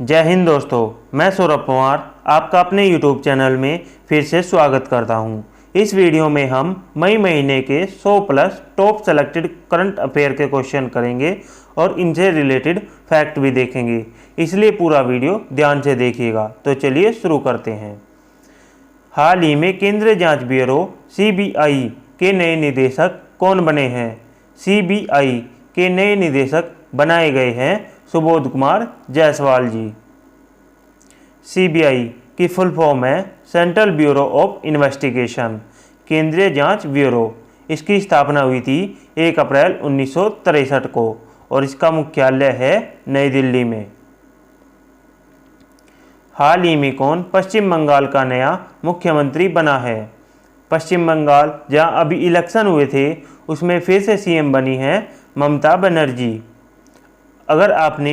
जय हिंद दोस्तों, मैं सौरभ पवार आपका अपने YouTube चैनल में फिर से स्वागत करता हूं। इस वीडियो में हम मई महीने के 100 plus top selected current affair के क्वेश्चन करेंगे और इनसे रिलेटेड फैक्ट भी देखेंगे, इसलिए पूरा वीडियो ध्यान से देखिएगा। तो चलिए शुरू करते हैं। हाल ही में केंद्रीय जांच ब्यूरो CBI के नए निदेशक कौन बने हैं? CBI के नए निदेशक बनाए गए हैं सुबोध कुमार जायसवाल जी। CBI की फुल फॉर्म है सेंट्रल ब्यूरो ऑफ इन्वेस्टिगेशन, केंद्रीय जांच ब्यूरो। इसकी स्थापना हुई थी 1 अप्रैल 1963 को और इसका मुख्यालय है नई दिल्ली में। हाल ही में कौन पश्चिम बंगाल का नया मुख्यमंत्री बना है? पश्चिम बंगाल जहां अभी इलेक्शन हुए थे उसमें फिर से CM बनी है ममता बनर्जी। अगर आपने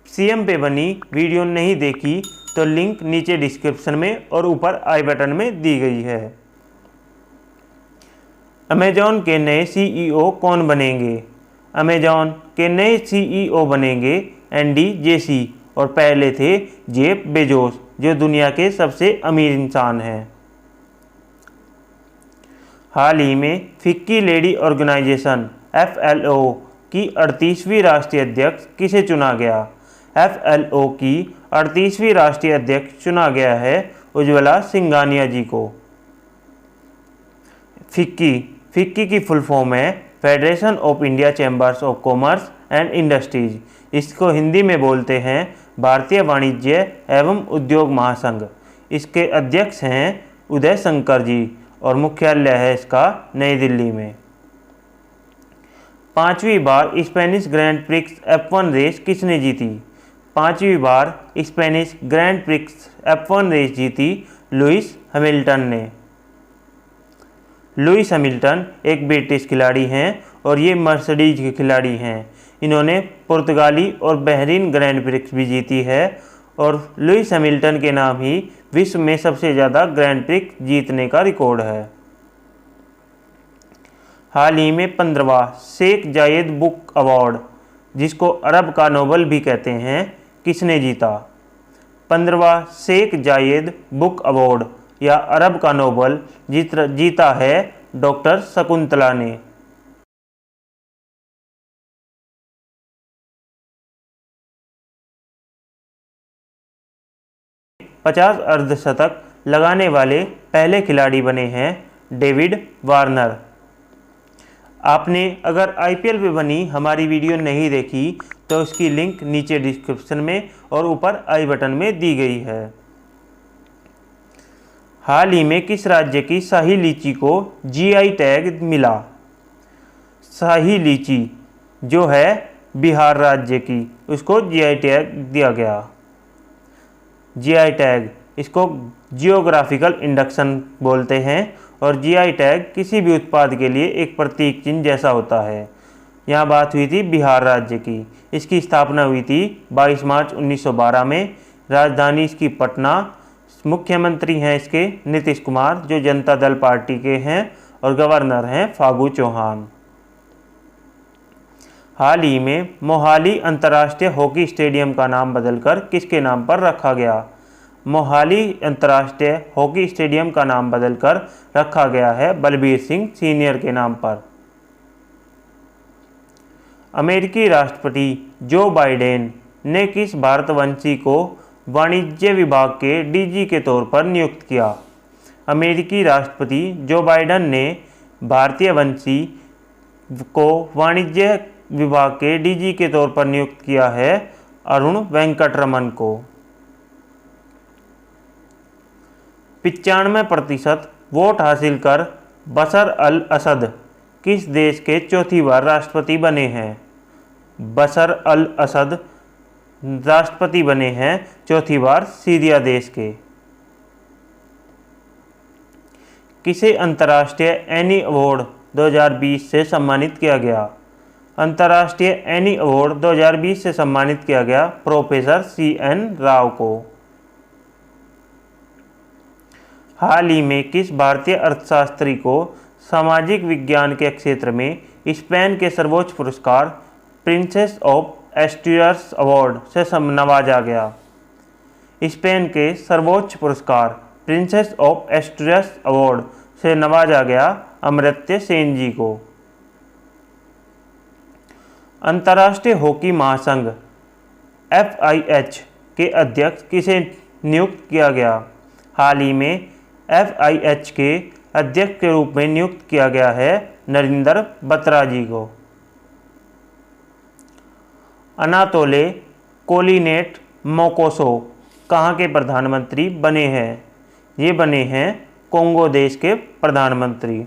CM पे बनी वीडियो नहीं देखी तो लिंक नीचे डिस्क्रिप्शन में और ऊपर आई बटन में दी गई है। अमेजॉन के नए CEO कौन बनेंगे? अमेजॉन के नए CEO बनेंगे एंडी जेसी और पहले थे जेफ बेजोस, जो दुनिया के सबसे अमीर इंसान हैं। हाल ही में फिक्की लेडी ऑर्गेनाइजेशन FLO की 38वीं राष्ट्रीय अध्यक्ष किसे चुना गया? FLO की 38वीं राष्ट्रीय अध्यक्ष चुना गया है उज्ज्वला सिंघानिया जी को। फिक्की की फुल फॉर्म है federation of India chambers of commerce and industries. इसको हिंदी में बोलते हैं भारतीय वाणिज्य एवं उद्योग महासंघ। इसके अध्यक्ष हैं उदय शंकर जी और मुख्यालय है इसका नई दिल्ली में। 5वीं बार Spanish Grand Prix F1 race किसने जीती? 5वीं बार Spanish Grand Prix F1 race जीती लुइस हैमिल्टन ने। लुइस हैमिल्टन एक ब्रिटिश खिलाड़ी हैं और ये मर्सिडीज के खिलाड़ी हैं। इन्होंने पुर्तगाली और बहरीन ग्रैंड प्रिक्स भी जीती है और लुइस हैमिल्टन के नाम ही विश्व में सबसे ज़्यादा ग्रैंड प्रिक्स जीतने का रिकॉर्ड है। हाल ही में 15वां शेख जायद बुक अवार्ड, जिसको अरब का नोबल भी कहते हैं, किसने जीता? 15वां शेख जायद बुक अवार्ड या अरब का नोबल जीता है डॉक्टर शकुंतला ने। 50 अर्धशतक लगाने वाले पहले खिलाड़ी बने हैं डेविड वार्नर। आपने अगर IPL पे बनी हमारी वीडियो नहीं देखी तो उसकी लिंक नीचे डिस्क्रिप्शन में और ऊपर आई बटन में दी गई है। हाल ही में किस राज्य की शाही लीची को GI टैग मिला? शाही लीची जो है बिहार राज्य की, उसको GI टैग दिया गया। GI टैग इसको जियोग्राफिकल इंडिकेशन बोलते हैं और GI टैग किसी भी उत्पाद के लिए एक प्रतीक चिन्ह जैसा होता है। यहाँ बात हुई थी बिहार राज्य की। इसकी स्थापना हुई थी 22 मार्च 1912 में। राजधानी इसकी पटना। मुख्यमंत्री हैं इसके नीतीश कुमार, जो जनता दल पार्टी के हैं, और गवर्नर हैं फागू चौहान। हाल ही में मोहाली अंतर्राष्ट्रीय हॉकी स्टेडियम का नाम बदलकर किसके नाम पर रखा गया? मोहाली अंतर्राष्ट्रीय हॉकी स्टेडियम का नाम बदलकर रखा गया है बलबीर सिंह सीनियर के नाम पर। अमेरिकी राष्ट्रपति जो बाइडेन ने किस भारतवंशी को वाणिज्य विभाग के DG के तौर पर नियुक्त किया? अमेरिकी राष्ट्रपति जो बाइडेन ने भारतीय वंशी को वाणिज्य विभाग के DG के तौर पर नियुक्त किया है अरुण वेंकटरमन को। 95% वोट हासिल कर बशर अल असद किस देश के चौथी बार राष्ट्रपति बने हैं? बशर अल असद राष्ट्रपति बने हैं चौथी बार सीरिया देश के। किसे अंतर्राष्ट्रीय एनी अवार्ड 2020 से सम्मानित किया गया? अंतर्राष्ट्रीय एनी अवार्ड 2020 से सम्मानित किया गया प्रोफेसर CN राव को। हाल ही में किस भारतीय अर्थशास्त्री को सामाजिक विज्ञान के क्षेत्र में स्पेन के सर्वोच्च पुरस्कार प्रिंसेस ऑफ एस्टूरियस अवार्ड से नवाजा गया। स्पेन के सर्वोच्च पुरस्कार प्रिंसेस ऑफ एस्टूरियस अवार्ड से नवाजा गया अमर्त्य सेन जी को। अंतर्राष्ट्रीय हॉकी महासंघ FIH के अध्यक्ष किसे नियुक्त किया गया? हाल ही में FIH के अध्यक्ष के रूप में नियुक्त किया गया है नरेंद्र बत्रा जी को। अनातोले कोलिनेट मोकोसो कहाँ के प्रधानमंत्री बने हैं? ये बने हैं कोंगो देश के प्रधानमंत्री।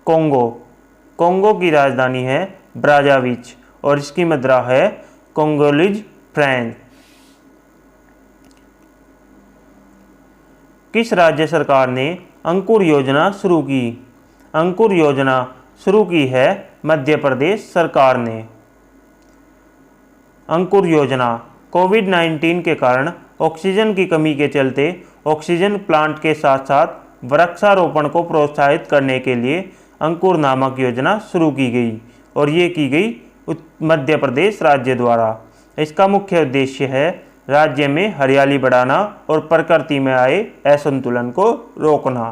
कोंगो की राजधानी है ब्राज़ाविच और इसकी मुद्रा है कोंगोलीज फ्रैंक। किस राज्य सरकार ने अंकुर योजना शुरू की? अंकुर योजना शुरू की है मध्य प्रदेश सरकार ने। अंकुर योजना कोविड-19 के कारण ऑक्सीजन की कमी के चलते ऑक्सीजन प्लांट के साथ साथ वृक्षारोपण को प्रोत्साहित करने के लिए अंकुर नामक योजना शुरू की गई और ये की गई मध्य प्रदेश राज्य द्वारा। इसका मुख्य उद्देश्य है राज्य में हरियाली बढ़ाना और प्रकृति में आए असंतुलन को रोकना।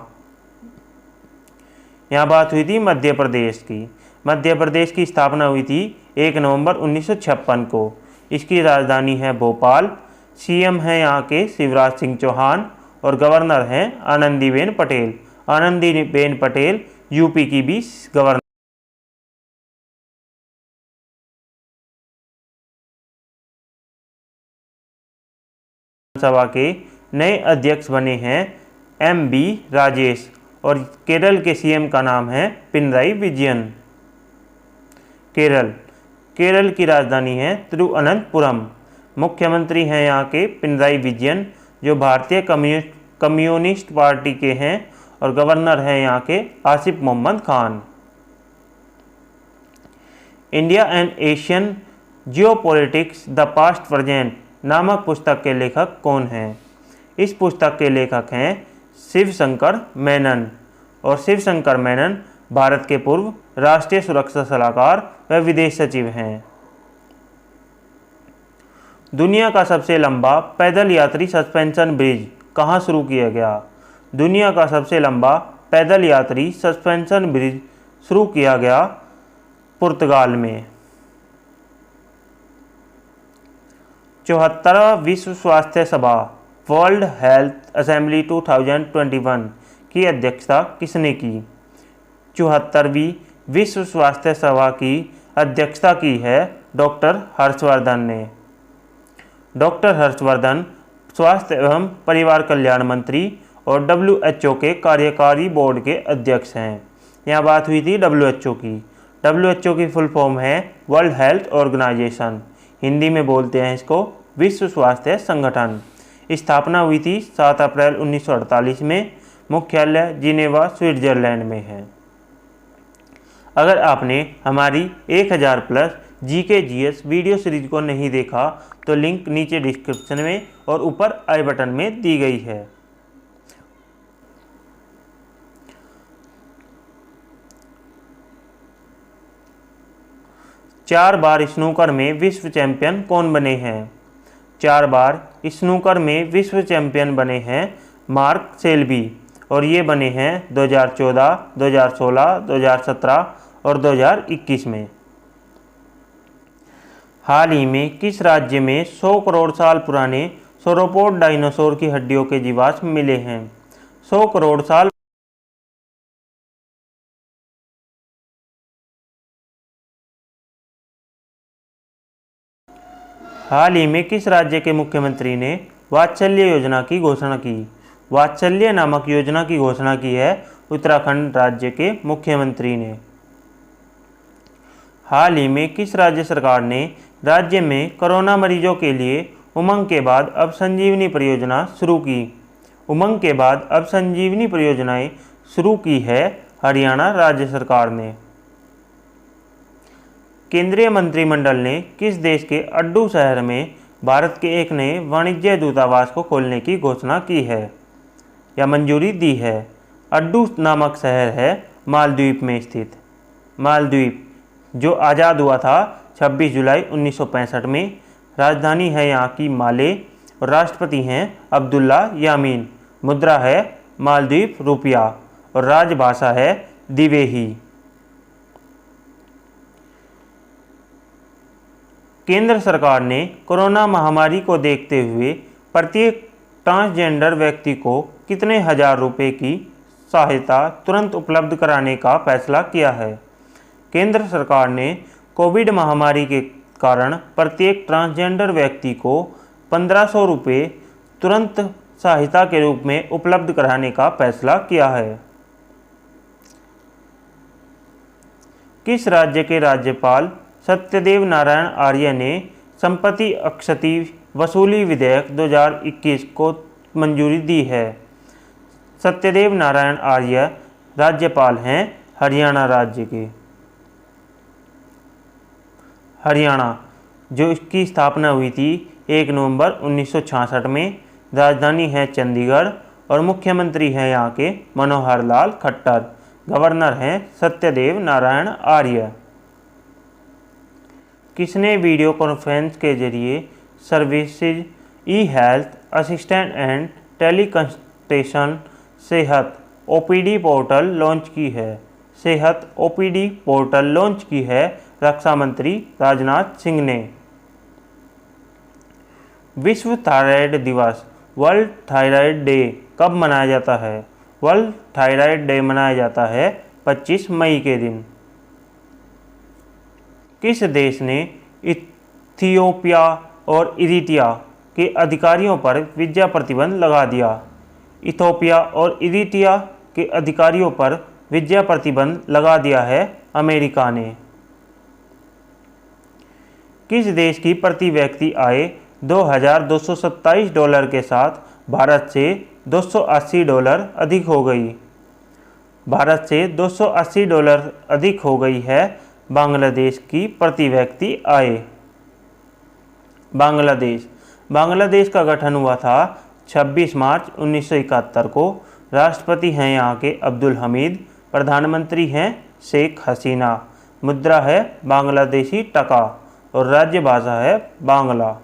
यहाँ बात हुई थी मध्य प्रदेश की। मध्य प्रदेश की स्थापना हुई थी 1 नवंबर 1956 को। इसकी राजधानी है भोपाल। CM हैं यहाँ के शिवराज सिंह चौहान और गवर्नर हैं आनंदीबेन पटेल। आनंदीबेन पटेल यूपी की भी गवर्नर। सभा के नए अध्यक्ष बने हैं MB राजेश और केरल के CM का नाम है पिनराई विजयन। केरल की राजधानी है तिरुवनंतपुरम। मुख्यमंत्री हैं यहाँ के पिनराई विजयन जो भारतीय कम्युनिस्ट पार्टी के हैं और गवर्नर हैं यहाँ के Asif Mohammad Khan. India and Asian geopolitics the past present नामक पुस्तक के लेखक कौन हैं? इस पुस्तक के लेखक हैं शिवशंकर मेनन और शिवशंकर मेनन भारत के पूर्व राष्ट्रीय सुरक्षा सलाहकार व विदेश सचिव हैं। दुनिया का सबसे लंबा पैदल यात्री सस्पेंशन ब्रिज कहाँ शुरू किया गया? दुनिया का सबसे लंबा पैदल यात्री सस्पेंशन ब्रिज शुरू किया गया पुर्तगाल में। 74वां विश्व स्वास्थ्य सभा वर्ल्ड हेल्थ असेंबली 2021 की अध्यक्षता किसने की? 74वीं विश्व स्वास्थ्य सभा की अध्यक्षता की है डॉक्टर हर्षवर्धन ने। डॉक्टर हर्षवर्धन स्वास्थ्य एवं परिवार कल्याण मंत्री और WHO के कार्यकारी बोर्ड के अध्यक्ष हैं। यहाँ बात हुई थी WHO की। WHO की फुल फॉर्म है वर्ल्ड हेल्थ ऑर्गेनाइजेशन। हिंदी में बोलते हैं इसको विश्व स्वास्थ्य संगठन। स्थापना हुई थी 7 अप्रैल 1948 में। मुख्यालय जिनेवा स्विट्जरलैंड में है। अगर आपने हमारी 1000 plus GK GS video series को नहीं देखा तो लिंक नीचे डिस्क्रिप्शन में और ऊपर आई बटन में दी गई है। चार बार स्नूकर में विश्व चैंपियन कौन बने हैं? 4 बार स्नूकर में विश्व चैंपियन बने हैं मार्क सेल्बी और ये बने हैं 2014, 2016, 2017 और 2021 में। हाल ही में किस राज्य में 100 करोड़ साल पुराने सोरोपोड डायनासोर की हड्डियों के जीवाश्म मिले हैं? 100 करोड़ साल हाल ही में किस राज्य के मुख्यमंत्री ने वात्सल्य योजना की घोषणा की? वात्सल्य नामक योजना की घोषणा की है उत्तराखंड राज्य के मुख्यमंत्री ने। हाल ही में किस राज्य सरकार ने राज्य में कोरोना मरीजों के लिए उमंग के बाद अब संजीवनी परियोजना शुरू की? उमंग के बाद अब संजीवनी परियोजनाएं शुरू की है हरियाणा राज्य सरकार ने। केंद्रीय मंत्रिमंडल ने किस देश के अड्डू शहर में भारत के एक नए वाणिज्य दूतावास को खोलने की घोषणा की है या मंजूरी दी है? अड्डू नामक शहर है मालदीव में स्थित। मालदीव जो आज़ाद हुआ था 26 जुलाई 1965 में। राजधानी है यहाँ की माले और राष्ट्रपति हैं अब्दुल्ला यामीन। मुद्रा है मालदीव रुपया और राजभाषा है दिवेही। केंद्र सरकार ने कोरोना महामारी को देखते हुए प्रत्येक ट्रांसजेंडर व्यक्ति को कितने हजार रुपए की सहायता तुरंत उपलब्ध कराने का फैसला किया है? केंद्र सरकार ने कोविड महामारी के कारण प्रत्येक ट्रांसजेंडर व्यक्ति को 1500 रुपये तुरंत सहायता के रूप में उपलब्ध कराने का फैसला किया है। किस राज्य के राज्यपाल सत्यदेव नारायण आर्य ने संपत्ति अक्षति वसूली विधेयक 2021 को मंजूरी दी है? सत्यदेव नारायण आर्य राज्यपाल हैं हरियाणा राज्य के। हरियाणा, जो इसकी स्थापना हुई थी 1 नवंबर 1966 में। राजधानी है चंडीगढ़ और मुख्यमंत्री हैं यहाँ के मनोहर लाल खट्टर। गवर्नर हैं सत्यदेव नारायण आर्य। किसने वीडियो कॉन्फ्रेंस के जरिए services E health assistant and teleconsultation सेहत ओपीडी पोर्टल लॉन्च की है? सेहत ओपीडी पोर्टल लॉन्च की है रक्षा मंत्री राजनाथ सिंह ने। विश्व थायराइड दिवस वर्ल्ड थायराइड डे कब मनाया जाता है? वर्ल्ड थायराइड डे मनाया जाता है 25 मई के दिन। किस देश ने इथियोपिया और इरिट्रिया के अधिकारियों पर वीजा प्रतिबंध लगा दिया? इथियोपिया और इरिट्रिया के अधिकारियों पर वीजा प्रतिबंध लगा दिया है अमेरिका ने। किस देश की प्रति व्यक्ति आय $2,227 के साथ भारत से $280 अधिक हो गई? भारत से $280 अधिक हो गई है बांग्लादेश की प्रति व्यक्ति आय। बांग्लादेश का गठन हुआ था 26 मार्च 1971 को। राष्ट्रपति हैं यहाँ के अब्दुल हमीद। प्रधानमंत्री हैं शेख हसीना। मुद्रा है बांग्लादेशी टका और राज्य भाषा है बांग्ला।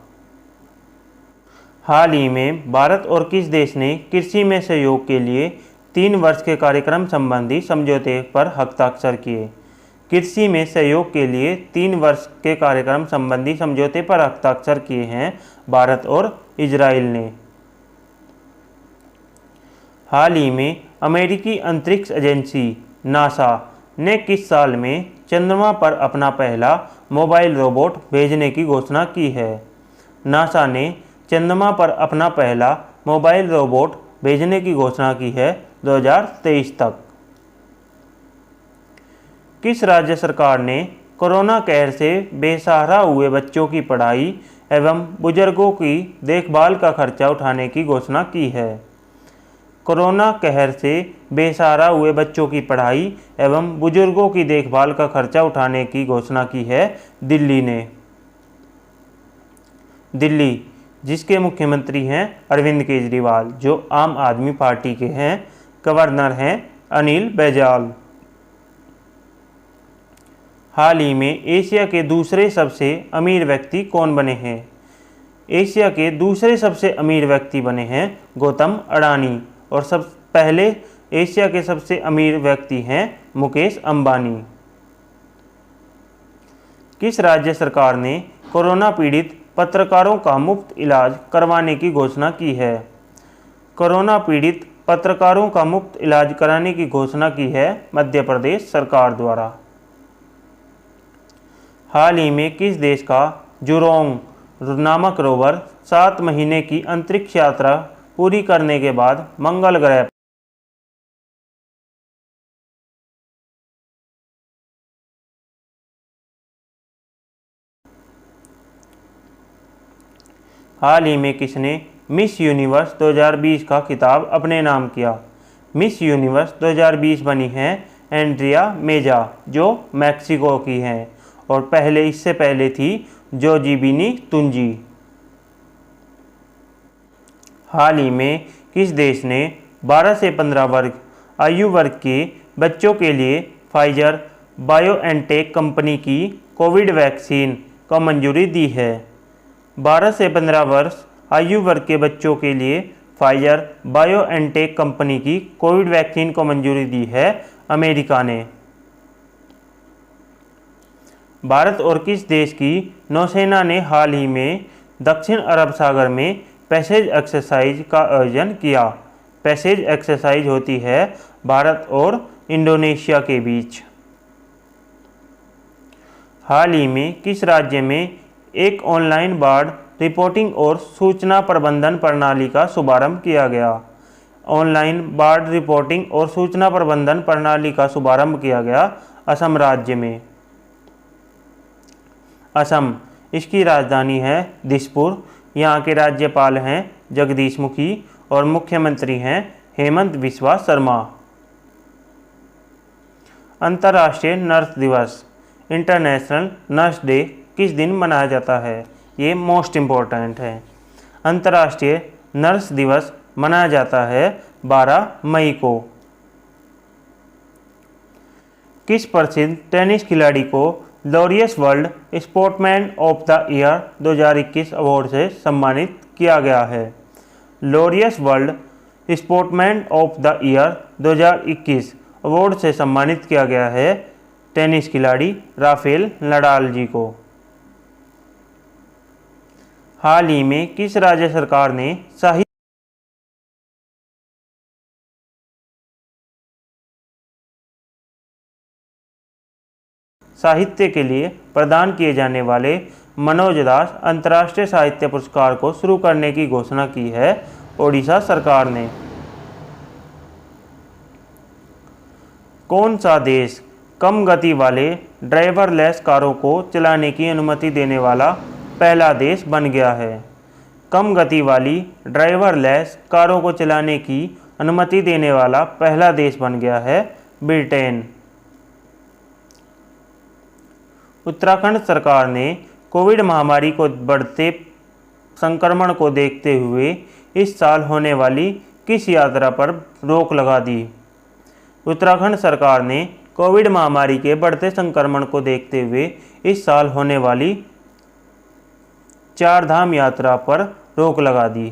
हाल ही में भारत और किस देश ने कृषि में सहयोग के लिए 3 वर्ष के कार्यक्रम संबंधी समझौते पर हस्ताक्षर किए? कृषि में सहयोग के लिए 3 वर्ष के कार्यक्रम संबंधी समझौते पर हस्ताक्षर किए हैं भारत और इजराइल ने। हाल ही में अमेरिकी अंतरिक्ष एजेंसी नासा ने किस साल में चंद्रमा पर अपना पहला मोबाइल रोबोट भेजने की घोषणा की है? नासा ने चंद्रमा पर अपना पहला मोबाइल रोबोट भेजने की घोषणा की है 2023 तक। किस राज्य सरकार ने कोरोना कहर से बेसहारा हुए बच्चों की पढ़ाई एवं बुजुर्गों की देखभाल का खर्चा उठाने की घोषणा की है? कोरोना कहर से बेसहारा हुए बच्चों की पढ़ाई एवं बुजुर्गों की देखभाल का खर्चा उठाने की घोषणा की है दिल्ली ने। दिल्ली, जिसके मुख्यमंत्री हैं अरविंद केजरीवाल, जो आम आदमी पार्टी के हैं। गवर्नर हैं अनिल बैजल। हाल ही में एशिया के दूसरे सबसे अमीर व्यक्ति कौन बने हैं? एशिया के दूसरे सबसे अमीर व्यक्ति बने हैं गौतम अडानी और सब पहले एशिया के सबसे अमीर व्यक्ति हैं मुकेश अंबानी। किस राज्य सरकार ने कोरोना पीड़ित पत्रकारों का मुफ्त इलाज करवाने की घोषणा की है? कोरोना पीड़ित पत्रकारों का मुफ्त इलाज कराने की घोषणा की है मध्य प्रदेश सरकार द्वारा। हाल ही में किस देश का जुरोंग नामक रोवर 7 महीने की अंतरिक्ष यात्रा पूरी करने के बाद मंगल ग्रह हाल ही में किसने मिस यूनिवर्स 2020 का खिताब अपने नाम किया? मिस यूनिवर्स 2020 बनी हैं एंड्रिया मेजा, जो मैक्सिको की हैं और इससे पहले थी जोजीबिनी तुंजी। हाल ही में किस देश ने 12 से 15 वर्ग आयु वर्ग के बच्चों के लिए फाइजर बायोएनटेक कंपनी की कोविड वैक्सीन को मंजूरी दी है। 12 से 15 वर्ष आयु वर्ग के बच्चों के लिए फाइजर बायोएनटेक कंपनी की कोविड वैक्सीन को मंजूरी दी है अमेरिका ने। भारत और किस देश की नौसेना ने हाल ही में दक्षिण अरब सागर में पैसेज एक्सरसाइज का आयोजन किया? पैसेज एक्सरसाइज होती है भारत और इंडोनेशिया के बीच। हाल ही में किस राज्य में एक ऑनलाइन बाढ़ रिपोर्टिंग और सूचना प्रबंधन प्रणाली का शुभारंभ किया गया? ऑनलाइन बाढ़ रिपोर्टिंग और सूचना प्रबंधन प्रणाली का शुभारंभ किया गया असम राज्य में। असम, इसकी राजधानी है दिसपुर। यहाँ के राज्यपाल हैं जगदीश मुखी और मुख्यमंत्री हैं हेमंत बिस्वा शर्मा। अंतर्राष्ट्रीय नर्स दिवस, इंटरनेशनल नर्स डे किस दिन मनाया जाता है? ये मोस्ट इम्पोर्टेंट है। अंतर्राष्ट्रीय नर्स दिवस मनाया जाता है 12 मई को। किस प्रसिद्ध टेनिस खिलाड़ी को Laureus world sportsman of the year 2021 award से सम्मानित किया गया है? Laureus world sportsman of the year 2021 award से सम्मानित किया गया है टेनिस खिलाड़ी राफेल नडाल जी को। हाल ही में किस राज्य सरकार ने साहित्य के लिए प्रदान किए जाने वाले मनोज दास अंतर्राष्ट्रीय साहित्य पुरस्कार को शुरू करने की घोषणा की है ओडिशा सरकार ने? कौन सा देश कम गति वाले ड्राइवरलेस कारों को चलाने की अनुमति देने वाला पहला देश बन गया है? कम गति वाली ड्राइवरलेस कारों को चलाने की अनुमति देने वाला पहला देश बन गया है ब्रिटेन। उत्तराखंड सरकार ने कोविड महामारी को बढ़ते संक्रमण को देखते हुए इस साल होने वाली किस यात्रा पर रोक लगा दी? उत्तराखंड सरकार ने कोविड महामारी के बढ़ते संक्रमण को देखते हुए इस साल होने वाली 4 धाम यात्रा पर रोक लगा दी।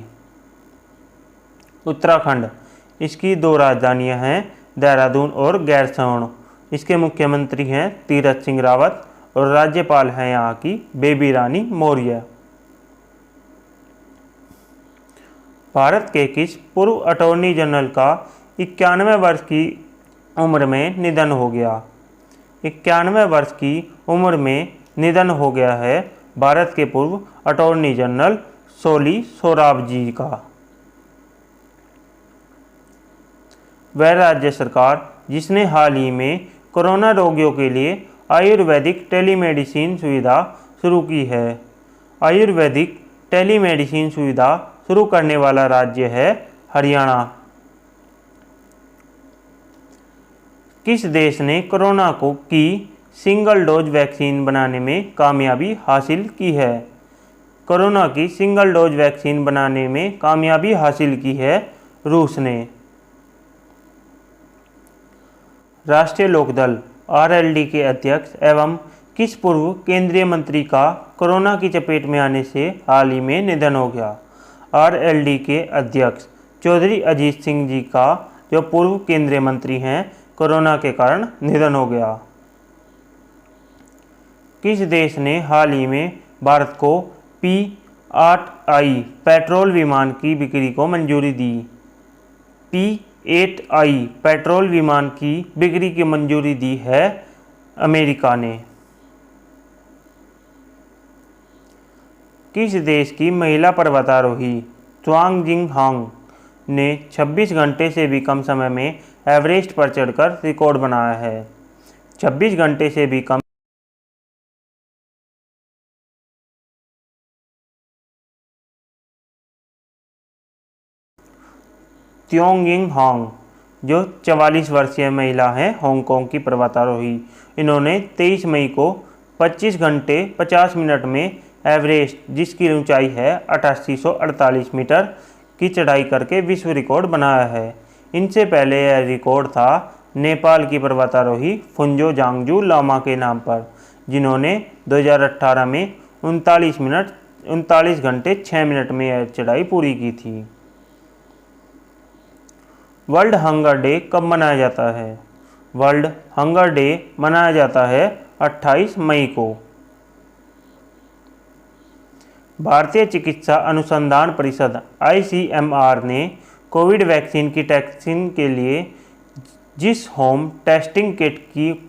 उत्तराखंड, इसकी 2 राजधानियां हैं देहरादून और गैरसैंण। इसके मुख्यमंत्री हैं तीरथ सिंह रावत और राज्यपाल हैं यहाँ की बेबी रानी मौर्य। भारत के किस पूर्व अटॉर्नी जनरल का 91 वर्ष की उम्र में निधन हो गया? 91 वर्ष की उम्र में निधन हो गया है भारत के पूर्व अटॉर्नी जनरल सोली सोराब जी का। वह राज्य सरकार जिसने हाल ही में कोरोना रोगियों के लिए आयुर्वेदिक टेलीमेडिसिन सुविधा शुरू की है? आयुर्वेदिक टेलीमेडिसिन सुविधा शुरू करने वाला राज्य है हरियाणा। किस देश ने कोरोना की सिंगल डोज वैक्सीन बनाने में कामयाबी हासिल की है? कोरोना की सिंगल डोज वैक्सीन बनाने में कामयाबी हासिल की है रूस ने। राष्ट्रीय लोकदल आरएलडी के अध्यक्ष एवं किस पूर्व केंद्रीय मंत्री का कोरोना की चपेट में आने से हाल ही में निधन हो गया? आरएलडी के अध्यक्ष चौधरी अजीत सिंह जी का जो पूर्व केंद्रीय मंत्री हैं कोरोना के कारण निधन हो गया। किस देश ने हाल ही में भारत को P-8I पेट्रोल विमान की बिक्री को मंजूरी दी? P-8I पेट्रोल विमान की बिक्री की मंजूरी दी है अमेरिका ने। किस देश की महिला पर्वतारोही च्वांग हांग ने 26 घंटे से भी कम समय में एवरेस्ट पर चढ़कर रिकॉर्ड बनाया है? 26 घंटे से भी कम त्योंगिंग हांग जो 44 वर्षीय महिला हैं हांगकांग की पर्वतारोही। इन्होंने 23 मई को 25 घंटे 50 मिनट में एवरेस्ट जिसकी ऊंचाई है 8848 मीटर की चढ़ाई करके विश्व रिकॉर्ड बनाया है। इनसे पहले यह रिकॉर्ड था नेपाल की पर्वतारोही फुन्जो जांगजू लामा के नाम पर, जिन्होंने 2018 में 39 घंटे 6 मिनट में यह चढ़ाई पूरी की थी। वर्ल्ड हंगर डे कब मनाया जाता है? वर्ल्ड हंगर डे मनाया जाता है 28 मई को। भारतीय चिकित्सा अनुसंधान परिषद ICMR ने कोविड वैक्सीन की टेस्टिंग के लिए जिस होम टेस्टिंग किट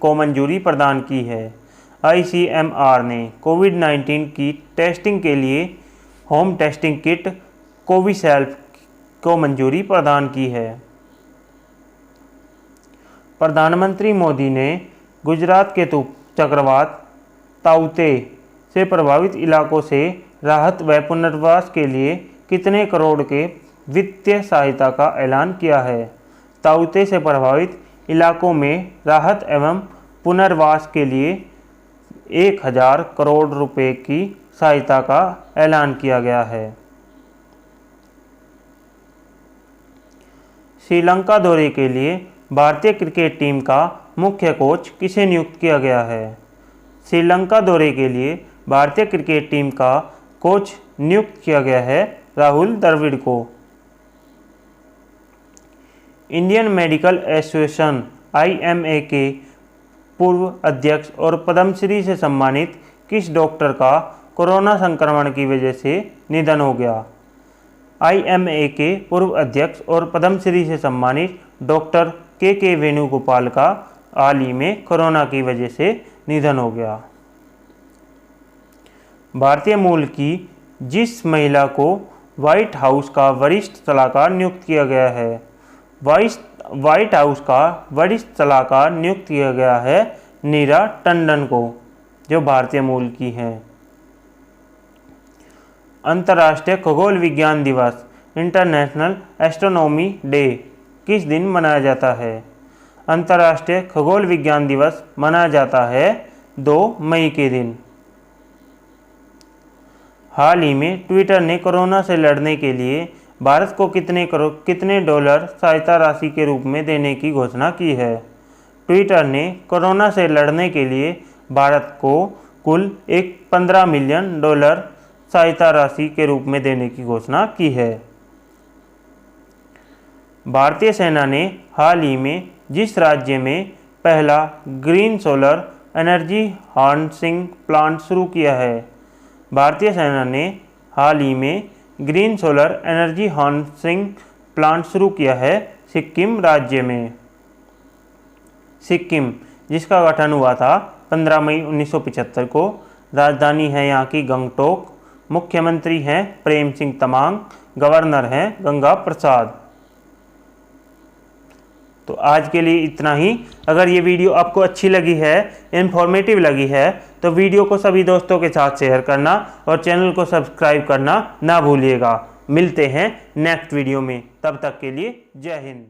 को मंजूरी प्रदान की है, ICMR ने कोविड-19 की टेस्टिंग के लिए होम टेस्टिंग किट कोविशील्ड को मंजूरी प्रदान की है। प्रधानमंत्री मोदी ने गुजरात के चक्रवात ताउते से प्रभावित इलाकों से राहत व पुनर्वास के लिए कितने करोड़ के वित्तीय सहायता का ऐलान किया है? ताउते से प्रभावित इलाकों में राहत एवं पुनर्वास के लिए 1000 करोड़ रुपए की सहायता का ऐलान किया गया है। श्रीलंका दौरे के लिए भारतीय क्रिकेट टीम का मुख्य कोच किसे नियुक्त किया गया है? श्रीलंका दौरे के लिए भारतीय क्रिकेट टीम का कोच नियुक्त किया गया है राहुल द्रविड़ को। इंडियन मेडिकल एसोसिएशन IMA के पूर्व अध्यक्ष और पद्मश्री से सम्मानित किस डॉक्टर का कोरोना संक्रमण की वजह से निधन हो गया? IMA के पूर्व अध्यक्ष और पद्मश्री से सम्मानित डॉक्टर के वेणुगोपाल का हाल ही में कोरोना की वजह से निधन हो गया। भारतीय मूल की जिस महिला को व्हाइट हाउस का वरिष्ठ सलाहकार नियुक्त किया गया है, व्हाइट हाउस का वरिष्ठ सलाहकार नियुक्त किया गया है नीरा टंडन को, जो भारतीय मूल की हैं। अंतर्राष्ट्रीय खगोल विज्ञान दिवस इंटरनेशनल एस्ट्रोनॉमी डे किस दिन मनाया जाता है? अंतर्राष्ट्रीय खगोल विज्ञान दिवस मनाया जाता है 2 मई के दिन। हाल ही में ट्विटर ने कोरोना से लड़ने के लिए भारत को कितने डॉलर सहायता राशि के रूप में देने की घोषणा की है? ट्विटर ने कोरोना से लड़ने के लिए भारत को कुल 15 मिलियन डॉलर सहायता राशि के रूप में देने की घोषणा की है। भारतीय सेना ने हाल ही में जिस राज्य में पहला green solar energy harvesting plant शुरू किया है? भारतीय सेना ने हाल ही में green solar energy harvesting plant शुरू किया है सिक्किम राज्य में। सिक्किम, जिसका गठन हुआ था 15 मई 1975 को, राजधानी है यहाँ की गंगटोक, मुख्यमंत्री हैं प्रेम सिंह तमांग, गवर्नर हैं गंगा प्रसाद। तो आज के लिए इतना ही। अगर ये वीडियो आपको अच्छी लगी है, इन्फॉर्मेटिव लगी है, तो वीडियो को सभी दोस्तों के साथ शेयर करना और चैनल को सब्सक्राइब करना ना भूलिएगा। मिलते हैं नेक्स्ट वीडियो में, तब तक के लिए जय हिंद।